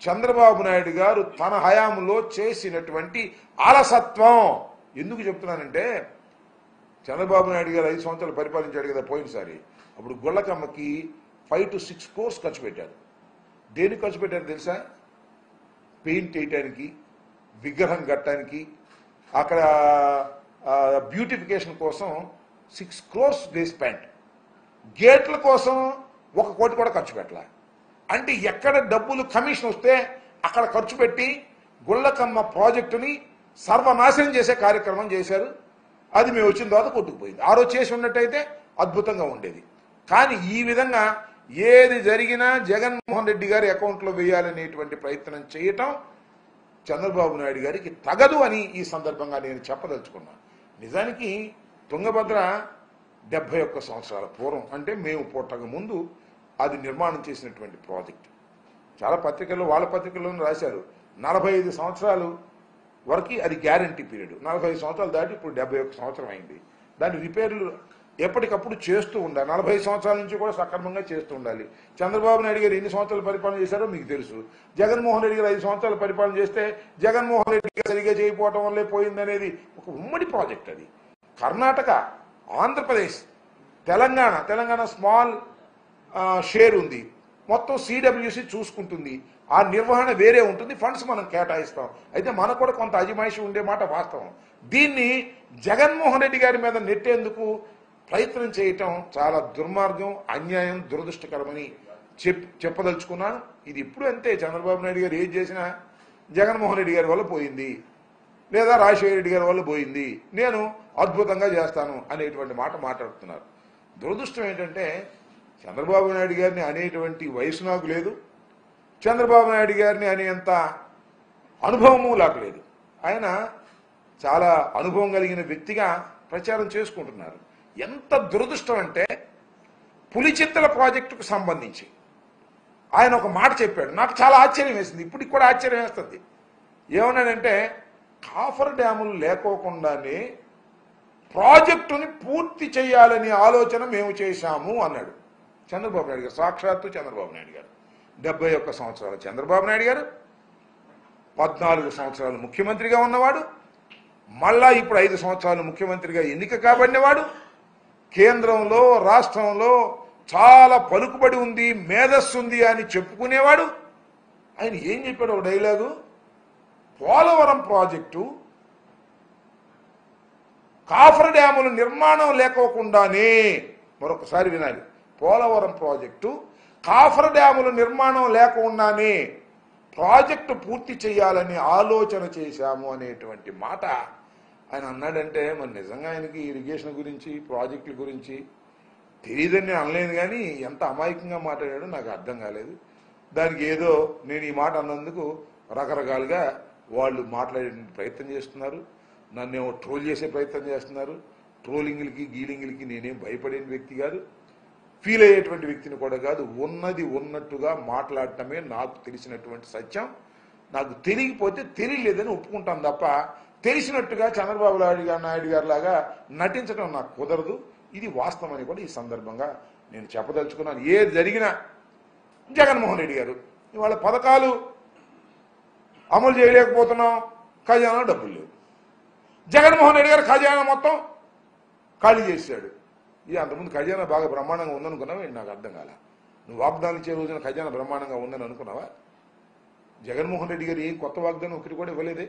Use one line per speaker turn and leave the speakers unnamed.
చంద్రబాబు నాయుడు గారు తన హయాంలో చేసినటువంటి అలసత్వం. ఎందుకు చెప్తున్నానంటే, చంద్రబాబు నాయుడు గారు 5 సంవత్సరాలు పరిపాలించాడు కదా పోయినసారి. అప్పుడు గుళ్ళకమ్మకి 5 to 6 crores ఖర్చు పెట్టారు. దేనికి ఖర్చు పెట్టారు తెలుసా? పెయింట్ వేయటానికి, విగ్రహం కట్టడానికి, అక్కడ బ్యూటిఫికేషన్ కోసం 6 crores దే స్పెండ్. గేట్ల కోసం 1 కోటి కూడా ఖర్చు పెట్టాల. అంటే ఎక్కడ డబ్బులు కమిషన్ వస్తే అక్కడ ఖర్చు పెట్టి గుళ్ళకమ్మ ప్రాజెక్టుని సర్వనాశనం చేసే కార్యక్రమం చేశారు. అది మేము వచ్చిన తర్వాత కొట్టుకుపోయింది. ఆ రోజు చేసి ఉన్నట్టయితే అద్భుతంగా ఉండేది. కానీ ఈ విధంగా ఏది జరిగినా జగన్మోహన్ రెడ్డి గారి అకౌంట్లో వేయాలనేటువంటి ప్రయత్నం చేయటం చంద్రబాబు నాయుడు గారికి తగదు అని ఈ సందర్భంగా నేను చెప్పదలుచుకున్నాను. నిజానికి తుంగభద్ర 71 సంవత్సరాల పూర్వం, అంటే మేము పుట్టక ముందు అది నిర్మాణం చేసినటువంటి ప్రాజెక్ట్. చాలా పత్రికల్లో, వాళ్ళ పత్రికల్లోనూ రాశారు 45 సంవత్సరాలు వరకు అది గ్యారంటీ పీరియడ్. 45 సంవత్సరాలు దాటి ఇప్పుడు 71 సంవత్సరం అయింది. దాని రిపేర్లు ఎప్పటికప్పుడు చేస్తూ ఉండాలి. 40 సంవత్సరాల నుంచి కూడా సక్రమంగా చేస్తూ ఉండాలి. చంద్రబాబు నాయుడు గారు ఎన్ని సంవత్సరాలు పరిపాలన చేశారో మీకు తెలుసు. జగన్మోహన్ రెడ్డి గారు 5 సంవత్సరాలు పరిపాలన చేస్తే జగన్మోహన్ రెడ్డి గారు సరిగా చేయకపోవటం వల్లే పోయిందనేది ఒక ఉమ్మడి ప్రాజెక్ట్. అది కర్ణాటక, ఆంధ్రప్రదేశ్, తెలంగాణ స్మాల్ షేర్ ఉంది. మొత్తం సిడబ్ల్యూసి చూసుకుంటుంది. ఆ నిర్వహణ వేరే ఉంటుంది, ఫండ్స్ మనం కేటాయిస్తాం. అయితే మనకు కూడా కొంత అజమాయిషి ఉండే మాట వాస్తవం. దీన్ని జగన్మోహన్ రెడ్డి గారి మీద నెట్టేందుకు ప్రయత్నం చేయటం చాలా దుర్మార్గం, అన్యాయం, దురదృష్టకరమని చెప్పదలుచుకున్నాను. ఇది ఇప్పుడు అంతే. చంద్రబాబు నాయుడు గారు ఏది చేసినా జగన్మోహన్ రెడ్డి గారి వల్ల పోయింది, లేదా రాజశేఖర రెడ్డి గారి వల్ల పోయింది, నేను అద్భుతంగా చేస్తాను అనేటువంటి మాట మాట్లాడుతున్నారు. దురదృష్టం ఏంటంటే చంద్రబాబు నాయుడు గారిని అనేటువంటి వయసు నాకు లేదు, చంద్రబాబు నాయుడు గారిని అనేంత అనుభవము నాకు లేదు. ఆయన చాలా అనుభవం కలిగిన వ్యక్తిగా ప్రచారం చేసుకుంటున్నారు. ఎంత దురదృష్టం అంటే పులిచిత్తల ప్రాజెక్టుకు సంబంధించి ఆయన ఒక మాట చెప్పాడు, నాకు చాలా ఆశ్చర్యం వేసింది. ఇప్పటికి కూడా ఆశ్చర్యం వేస్తుంది. ఏమన్నాడంటే, కాఫర్ డ్యాములు లేకోకుండానే ప్రాజెక్టుని పూర్తి చేయాలనే ఆలోచన మేము చేశాము అన్నాడు చంద్రబాబు నాయుడు గారు. సాక్షాత్తు చంద్రబాబు నాయుడు గారు. 71 సంవత్సరాల చంద్రబాబు నాయుడు గారు 14 సంవత్సరాలు ముఖ్యమంత్రిగా ఉన్నవాడు, మళ్ళా ఇప్పుడు 5 సంవత్సరాలు ముఖ్యమంత్రిగా ఎన్నిక కాబడినవాడు, కేంద్రంలో రాష్ట్రంలో చాలా పలుకుబడి ఉంది, మేధస్సు ఉంది అని చెప్పుకునేవాడు. ఆయన ఏం చెప్పాడు ఒక డైలాగు, పోలవరం ప్రాజెక్టు కాఫర్ డ్యాముల నిర్మాణం లేకోకుండానే, మరొకసారి వినాలి, పోలవరం ప్రాజెక్టు కాఫర్ డ్యాముల నిర్మాణం లేకుండానే ప్రాజెక్టు పూర్తి చేయాలని ఆలోచన చేశాము అనేటువంటి మాట ఆయన అన్నాడంటే, మరి నిజంగా ఆయనకి ఇరిగేషన్ గురించి, ప్రాజెక్టుల గురించి తెలియదని అనలేదు. కానీ ఎంత అమాయకంగా మాట్లాడాడో నాకు అర్థం కాలేదు. దానికి ఏదో నేను ఈ మాట అన్నందుకు రకరకాలుగా వాళ్ళు మాట్లాడే ప్రయత్నం చేస్తున్నారు, నన్నేమో ట్రోల్ చేసే ప్రయత్నం చేస్తున్నారు. ట్రోలింగ్లకి గీలింగ్లకి నేనేం భయపడిన వ్యక్తి కాదు, ఫీల్ అయ్యేటువంటి వ్యక్తిని కూడా కాదు. ఉన్నది ఉన్నట్టుగా మాట్లాడటమే నాకు తెలిసినటువంటి సత్యం. నాకు తెలియకపోతే తెలియలేదని ఒప్పుకుంటాను తప్ప తెలిసినట్టుగా చంద్రబాబు నాయుడు గారి లాగా నటించడం నాకు కుదరదు. ఇది వాస్తవం అని కూడా ఈ సందర్భంగా నేను చెప్పదలుచుకున్నాను. ఏది జరిగినా జగన్మోహన్ రెడ్డి గారు ఇవాళ పథకాలు అమలు చేయలేకపోతున్నాం, ఖజానా డబ్బులు లేవు. జగన్మోహన్ రెడ్డి గారు ఖజానా మొత్తం ఖాళీ చేశాడు. ఇది అంతకుముందు ఖజానా బాగా బ్రహ్మాండంగా ఉందనుకున్నావా? నాకు అర్థం కాల. నువ్వు వాగ్దానం ఇచ్చే రోజున ఖజానా బ్రహ్మాండంగా ఉందని అనుకున్నావా? జగన్మోహన్ రెడ్డి గారు ఏం కొత్త వాగ్దానం ఒకటి కూడా ఇవ్వలేదే.